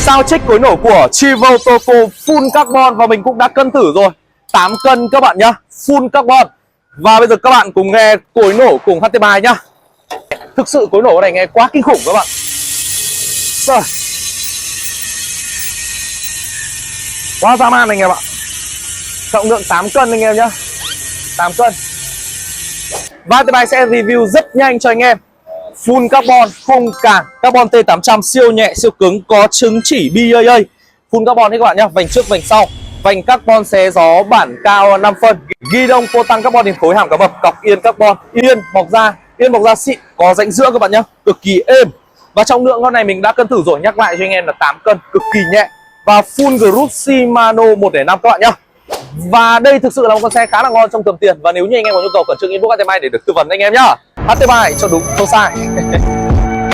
Sao trích cối nổ của Chivo Toco full carbon và mình cũng đã cân thử rồi, 8 cân các bạn nhá, full carbon. Và bây giờ các bạn cùng nghe cối nổ cùng HT3 nhá. Thực sự cối nổ cái này nghe quá kinh khủng các bạn. Rồi. Quá dã man anh em ạ. Trọng lượng 8 cân anh em nhá, 8 cân. Và HT3 sẽ review rất nhanh cho anh em. Full carbon, không cản, carbon T800 siêu nhẹ, siêu cứng, có chứng chỉ BAA. Full carbon đấy các bạn nhá, vành trước, vành sau, vành carbon xé gió bản cao 5 phân, ghi đông phô tăng carbon đến phối hàm cá mập, cọc yên carbon, yên bọc da xịn, có rãnh giữa các bạn nhá, cực kỳ êm. Và trọng lượng con này mình đã cân thử rồi, nhắc lại cho anh em là 8 cân, cực kỳ nhẹ. Và full group Shimano 105 các bạn nhá. Và đây thực sự là một con xe khá là ngon trong tầm tiền. Và nếu như anh em có nhu cầu, khẩn trương inbox HT3 để được tư vấn anh em nhá. HT3 cho đúng không sai.